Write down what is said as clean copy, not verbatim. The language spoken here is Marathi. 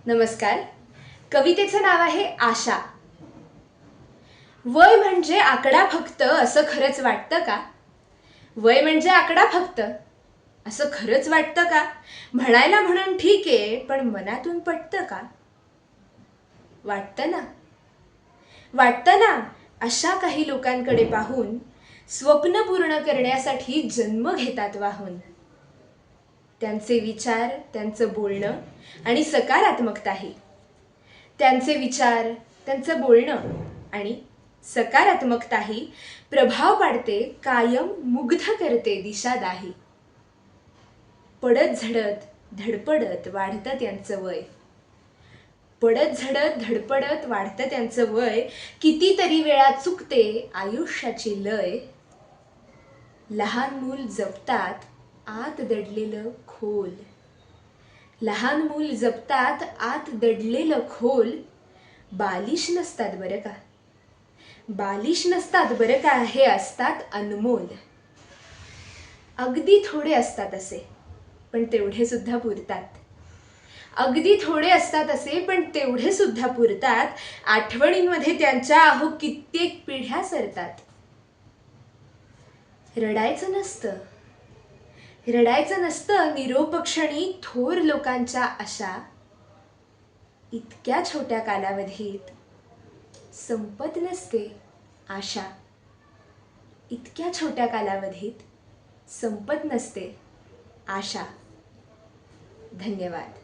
नमस्कार. कवितेचं नाव आहे आशा. वय म्हणजे आकडा फक्त असं खरंच वाटतं का? वय म्हणजे आकडा फक्त असं खरंच वाटतं का? म्हणायला म्हणून ठीक आहे, पण मनातून पटतं का? वाटतं ना. अशा काही लोकांकडे पाहून स्वप्न पूर्ण करण्यासाठी जन्म घेतात वाहून. त्यांचे विचार, त्यांचं बोलणं आणि सकारात्मकताही. त्यांचे विचार, त्यांचं बोलणं आणि सकारात्मकताही प्रभाव पाडते, कायम मुग्ध करते दिशादाही. पडत झडत धडपडत वाढतं त्यांचं वय. पडत झडत धडपडत वाढतं त्यांचं वय. कितीतरी वेळा चुकते आयुष्याची लय. लहान मूल जपतात आत दडलेलं खोल. लहान मूल जपतात आत दडलेलं खोल. बालिश नसतात बरं का. बालिश नसतात बरं का, हे असतात अनमोल. अगदी थोडे असतात असे, पण तेवढे सुद्धा पुरतात. अगदी थोडे असतात असे, पण तेवढे सुद्धा पुरतात. आठवणींमध्ये त्यांच्या अहो कित्येक पिढ्या सरतात. रडायचं नसतं निरोपक्षणी थोर लोकांच्या आशा. इतक्या छोट्या कालावधीत संपत नसते आशा. इतक्या छोट्या कालावधीत संपत नसते आशा. धन्यवाद.